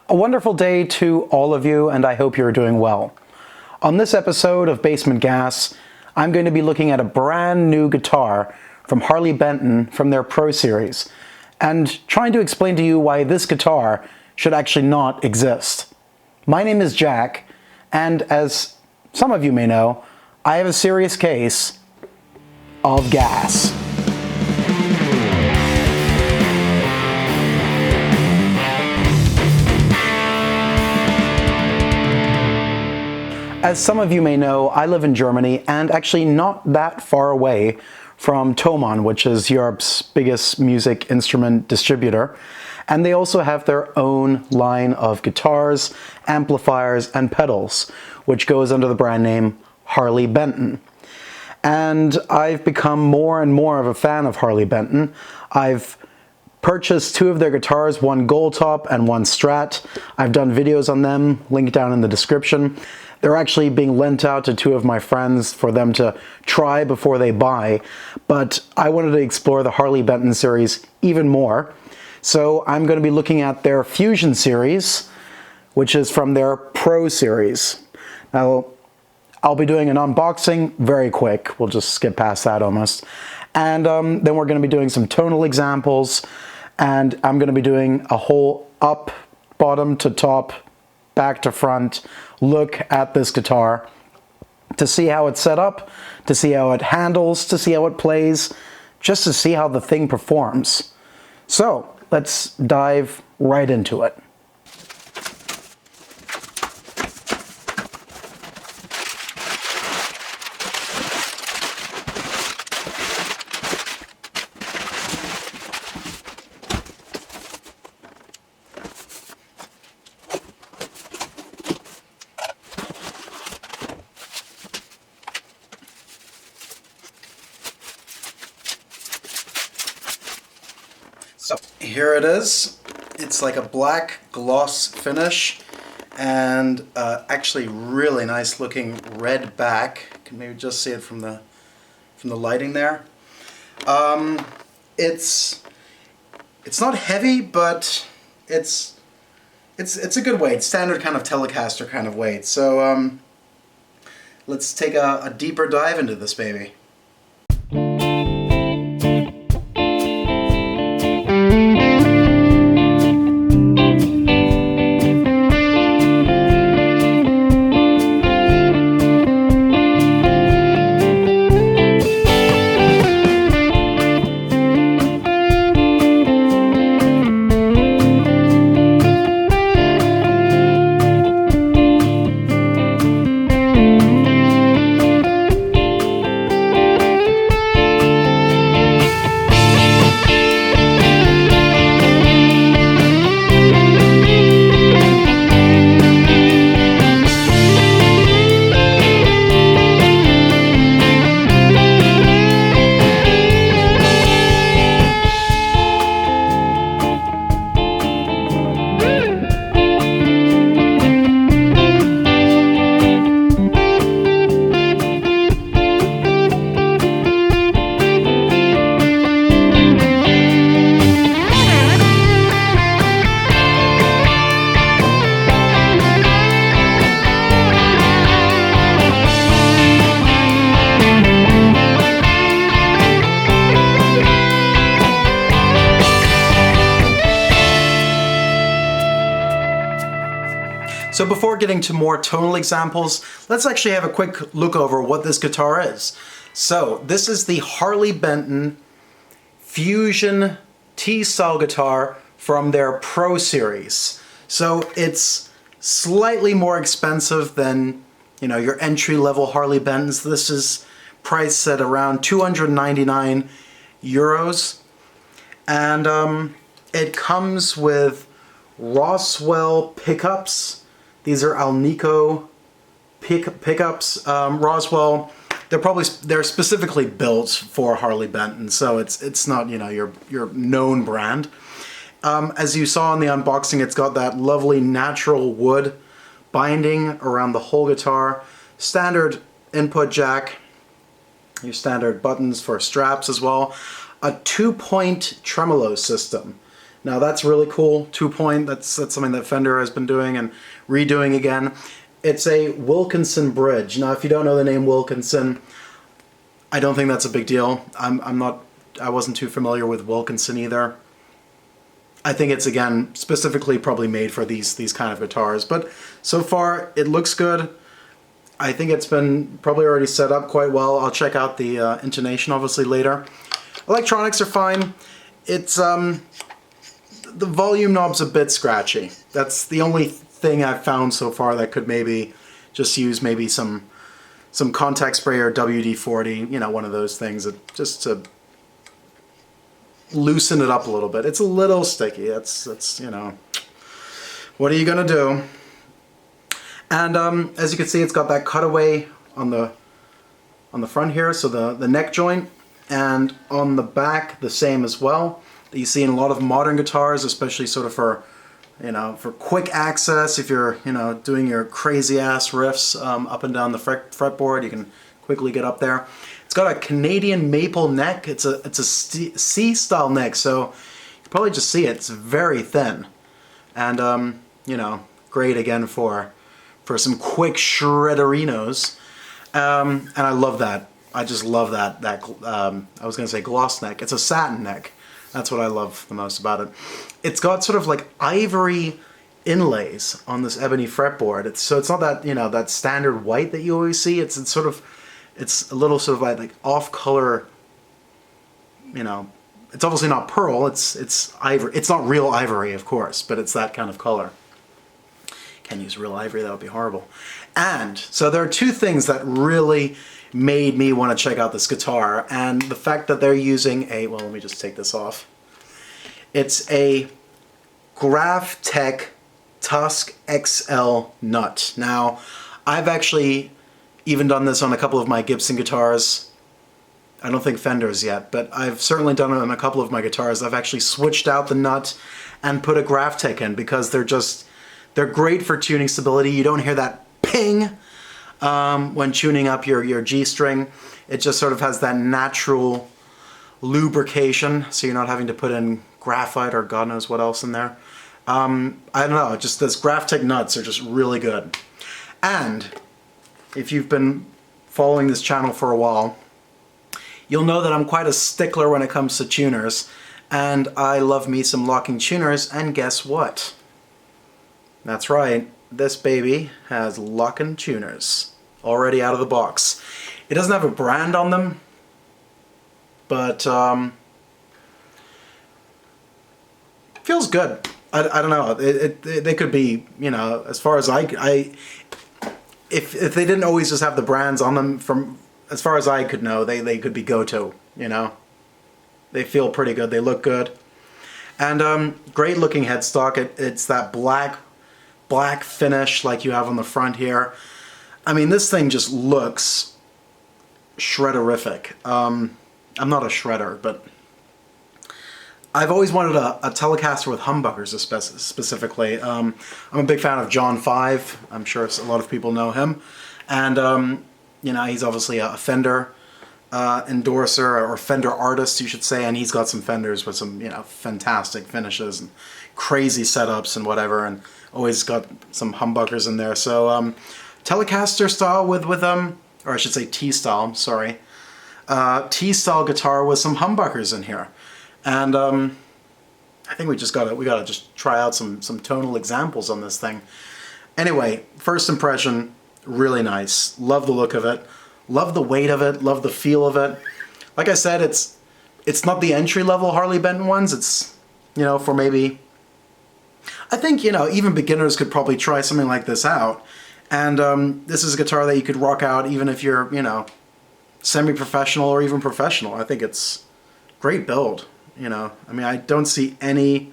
A wonderful day to all of you, and I hope you're doing well. On this episode of Basement Gas, I'm going to be looking at a brand new guitar from Harley Benton from their Pro Series, and trying to explain to you why this guitar should actually not exist. My name is Jack, and as some of you may know, I have a serious case of gas. As some of you may know, I live in Germany and actually not that far away from Tonal, which is Europe's biggest music instrument distributor. And they also have their own line of guitars, amplifiers, and pedals, which goes under the brand name Harley Benton. And I've become more and more of a fan of Harley Benton. I've purchased two of their guitars, one Gold Top and one Strat. I've done videos on them, linked down in the description. They're actually being lent out to two of my friends for them to try before they buy, but I wanted to explore the Harley Benton series even more. So I'm going to be looking at their Fusion series, which is from their Pro series. Now, I'll be doing an unboxing very quick. We'll just skip past that almost. And then we're going to be doing some tonal examples, and I'm going to be doing a whole up, bottom to top, back to front look at this guitar to see how it's set up, to see how it handles, to see how it plays, just to see how the thing performs. So let's dive right into it. So here it is. It's like a black gloss finish and actually really nice looking red back. You can maybe just see it from the lighting there. It's not heavy, but it's a good weight, standard kind of Telecaster kind of weight. So let's take a deeper dive into this baby. So before getting to more tonal examples, let's actually have a quick look over what this guitar is. So this is the Harley Benton Fusion T-style guitar from their Pro Series. So it's slightly more expensive than, you know, your entry-level Harley Bentons. This is priced at around 299 euros. And it comes with Roswell pickups. These are Alnico pickups. Roswell, they're specifically built for Harley Benton, so it's not, you know, your known brand. As you saw in the unboxing, it's got that lovely natural wood binding around the whole guitar. Standard input jack, your standard buttons for straps as well. A 2-point tremolo system. Now that's really cool. 2-point. That's something that Fender has been doing and redoing again. It's a Wilkinson bridge. Now, if you don't know the name Wilkinson, I don't think that's a big deal. I wasn't too familiar with Wilkinson either. I think it's, again, specifically probably made for these kind of guitars. But so far, it looks good. I think it's been probably already set up quite well. I'll check out the intonation, obviously, later. Electronics are fine. It's, the volume knob's a bit scratchy. That's the only thing I've found so far that could maybe just use maybe some contact spray or WD-40, you know, one of those things that just to loosen it up a little bit. It's a little sticky. That's you know, what are you gonna do? And as you can see, it's got that cutaway on the front here, so the neck joint, and on the back the same as well. That you see in a lot of modern guitars, especially sort of for, you know, for quick access. If you're, you know, doing your crazy ass riffs up and down the fretboard, you can quickly get up there. It's got a Canadian maple neck. It's a C-style neck, so you can probably just see it. It's very thin, and you know, great again for some quick shredderinos. And I love that. I just love that. I was gonna say gloss neck. It's a satin neck. That's what I love the most about it. It's got sort of like ivory inlays on this ebony fretboard. So it's not that, you know, that standard white that you always see. It's sort of, it's a little sort of like off color, you know. It's obviously not pearl, it's ivory. It's not real ivory, of course, but it's that kind of color. Can't use real ivory, that would be horrible. And so there are two things that really made me want to check out this guitar, and the fact that they're using a, well, let me just take this off. It's a Graphtec Tusk XL nut. Now, I've actually even done this on a couple of my Gibson guitars. I don't think Fenders yet, but I've certainly done it on a couple of my guitars. I've actually switched out the nut and put a Graphtec in because they're great for tuning stability. You don't hear that ping when tuning up your G string. It just sort of has that natural lubrication, so you're not having to put in graphite or God knows what else in there. I don't know, just those Graphtec nuts are just really good. And if you've been following this channel for a while, you'll know that I'm quite a stickler when it comes to tuners, and I love me some locking tuners, and guess what? That's right, this baby has locking tuners already out of the box. It doesn't have a brand on them, but feels good. I don't know. They could be, you know, as far as if they didn't always just have the brands on them, from as far as I could know, they could be go-to, you know. They feel pretty good. They look good. And great looking headstock. It's that black finish like you have on the front here. I mean, this thing just looks shredderific. I'm not a shredder, but I've always wanted a Telecaster with humbuckers specifically. I'm a big fan of John 5. I'm sure a lot of people know him. And, you know, he's obviously a Fender endorser, or Fender artist, you should say, and he's got some Fenders with some, you know, fantastic finishes and crazy setups and whatever, and always got some humbuckers in there. So Telecaster style with or I should say T-style, sorry. T-style guitar with some humbuckers in here. And I think we gotta just try out some tonal examples on this thing. Anyway, first impression, really nice. Love the look of it. Love the weight of it. Love the feel of it. Like I said, it's not the entry-level Harley Benton ones. It's, you know, for maybe, I think, you know, even beginners could probably try something like this out. And this is a guitar that you could rock out even if you're, you know, semi-professional or even professional. I think it's great build, you know. I mean, I don't see any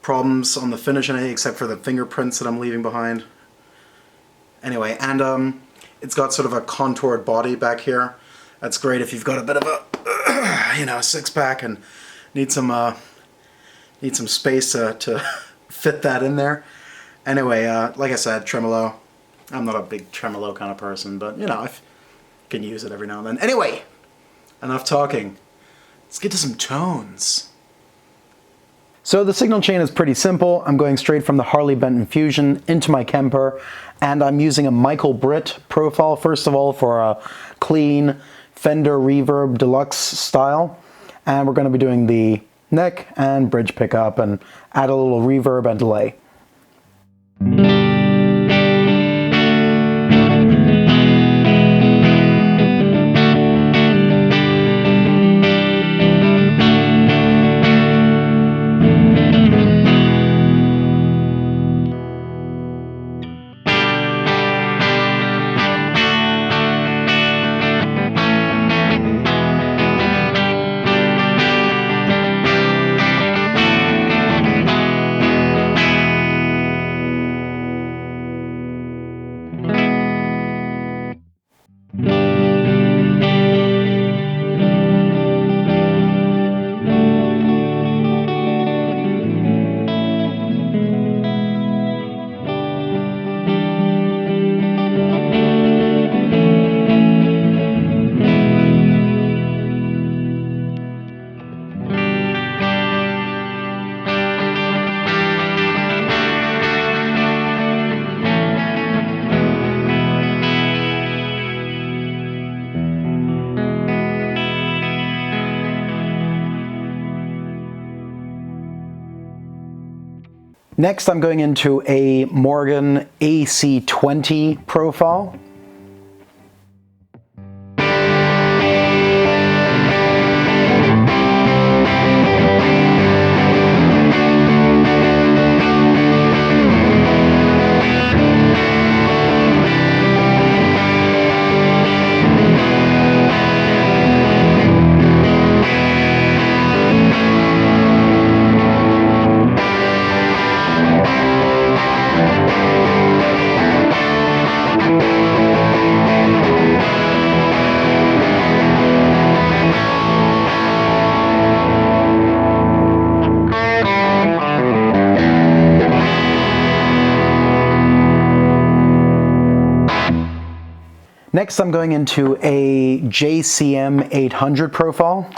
problems on the finish except for the fingerprints that I'm leaving behind. Anyway, and it's got sort of a contoured body back here. That's great if you've got a bit of a, you know, six-pack and need some space to fit that in there. Anyway, like I said, tremolo. I'm not a big tremolo kind of person, but, you know, I can use it every now and then. Anyway, enough talking. Let's get to some tones. So the signal chain is pretty simple. I'm going straight from the Harley Benton Fusion into my Kemper, and I'm using a Michael Britt profile, first of all, for a clean Fender Reverb Deluxe style. And we're going to be doing the neck and bridge pickup and add a little reverb and delay. Next, I'm going into a Morgan AC20 profile. Next, I'm going into a JCM 800 profile.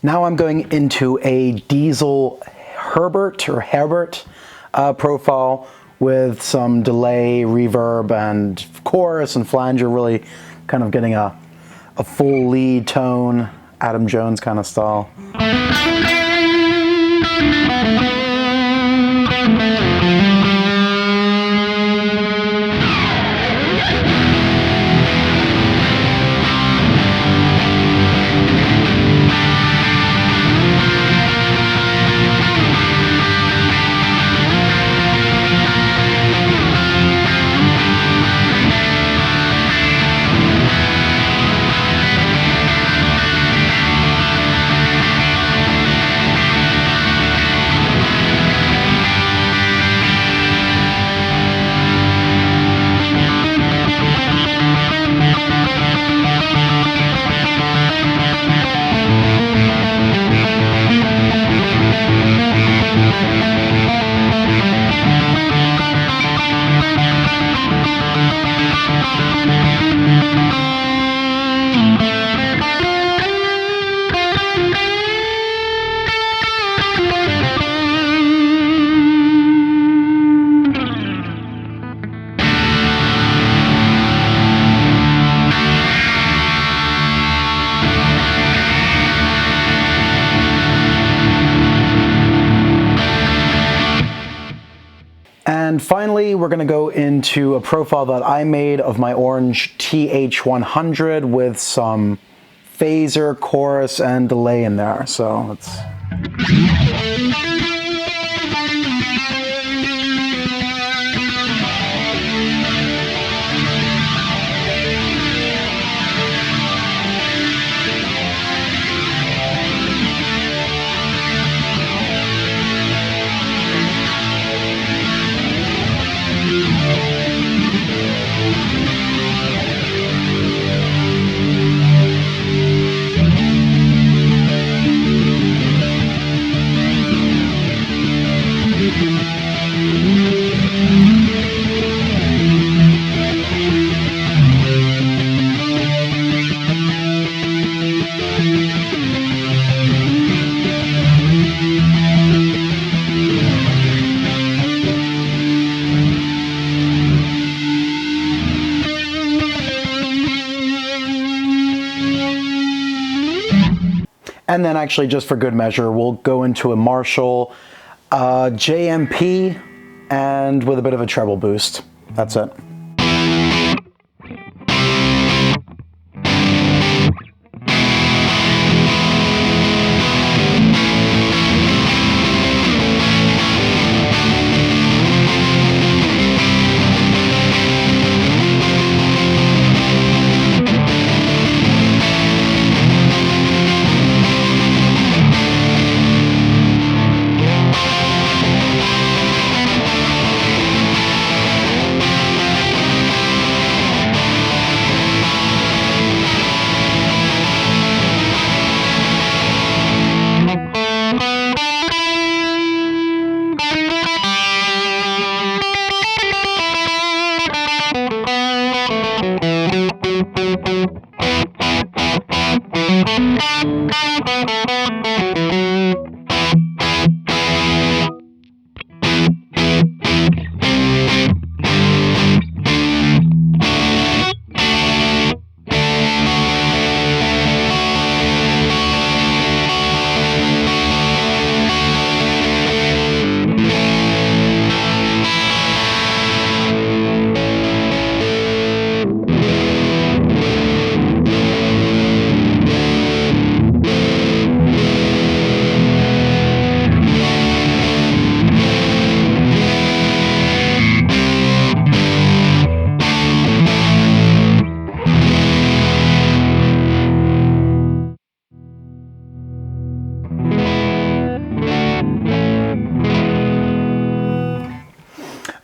Now I'm going into a Diesel Herbert profile with some delay, reverb, and chorus and flanger, really kind of getting a full lead tone, Adam Jones kind of style. And finally, we're going to go into a profile that I made of my orange TH100 with some phaser, chorus, and delay in there. So let's... And then actually, just for good measure, we'll go into a Marshall JMP and with a bit of a treble boost. That's it.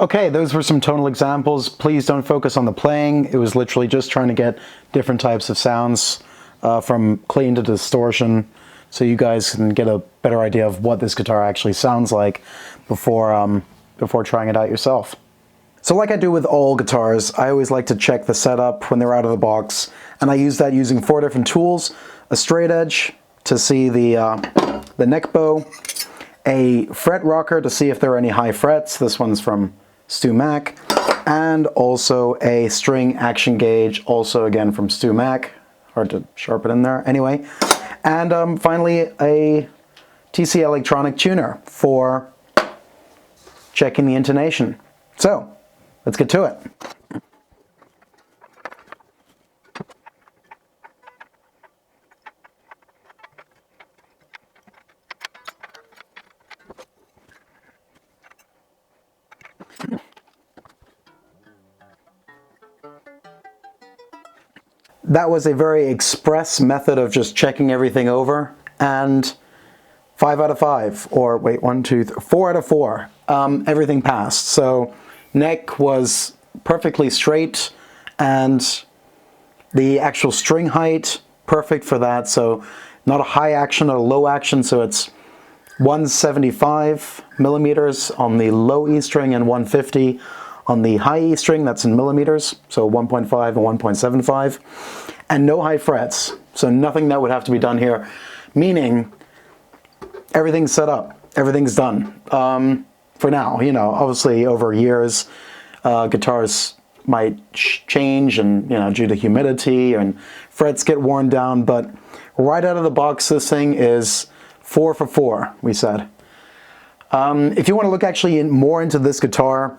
Okay, those were some tonal examples. Please don't focus on the playing. It was literally just trying to get different types of sounds from clean to distortion, so you guys can get a better idea of what this guitar actually sounds like before trying it out yourself. So like I do with all guitars, I always like to check the setup when they're out of the box, and I use that using 4 different tools: a straight edge to see the neck bow, a fret rocker to see if there are any high frets. This one's from Stu Mac, and also a string action gauge, also again from Stu Mac. Hard to sharpen in there. Anyway, and finally a TC electronic tuner for checking the intonation. So let's get to it. That was a very express method of just checking everything over, and 5 out of 5, or wait, 4 out of 4, everything passed. So neck was perfectly straight, and the actual string height, perfect for that. So not a high action or a low action, so it's 175 millimeters on the low E string and 150 on the high E string. That's in millimeters, so 1.5 and 1.75, and no high frets, so nothing that would have to be done here, meaning everything's set up, everything's done. For now, you know, obviously over years, guitars might change, and you know, due to humidity and frets get worn down, but right out of the box, this thing is 4 for 4, we said. If you want to look actually more into this guitar,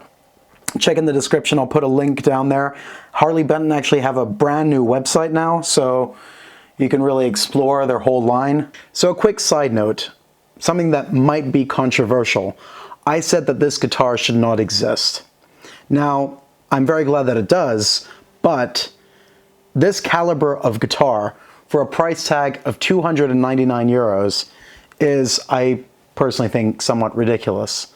check in the description. I'll put a link down there. Harley Benton actually have a brand new website now, so you can really explore their whole line. So a quick side note, something that might be controversial. I said that this guitar should not exist. Now, I'm very glad that it does, but this caliber of guitar for a price tag of 299 euros is, I personally think, somewhat ridiculous.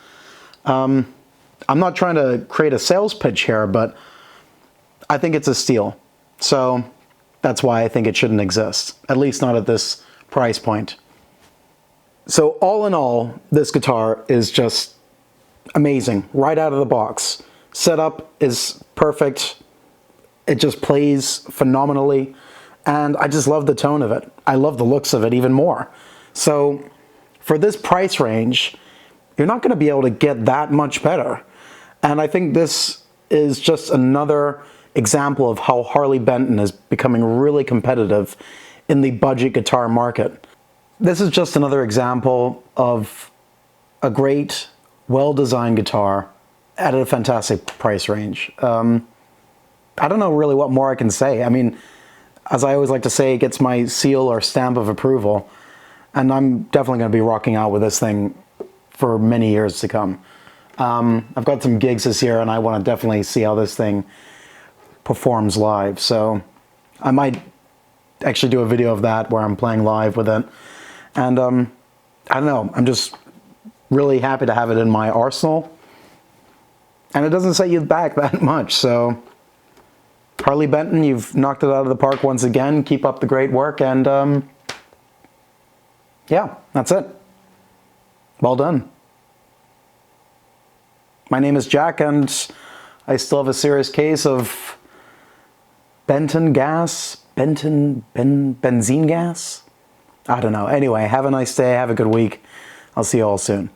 I'm not trying to create a sales pitch here, but I think it's a steal. So that's why I think it shouldn't exist, at least not at this price point. So all in all, this guitar is just amazing, right out of the box. Setup is perfect. It just plays phenomenally, and I just love the tone of it. I love the looks of it even more. So for this price range, you're not going to be able to get that much better. And I think this is just another example of how Harley Benton is becoming really competitive in the budget guitar market. This is just another example of a great, well-designed guitar at a fantastic price range. I don't know really what more I can say. I mean, as I always like to say, it gets my seal or stamp of approval, and I'm definitely going to be rocking out with this thing for many years to come. I've got some gigs this year, and I want to definitely see how this thing performs live. So I might actually do a video of that where I'm playing live with it. And I don't know, I'm just really happy to have it in my arsenal. And it doesn't set you back that much. So Harley Benton, you've knocked it out of the park once again. Keep up the great work, and yeah, that's it. Well done. My name is Jack, and I still have a serious case of benzene gas? I don't know. Anyway, have a nice day, have a good week. I'll see you all soon.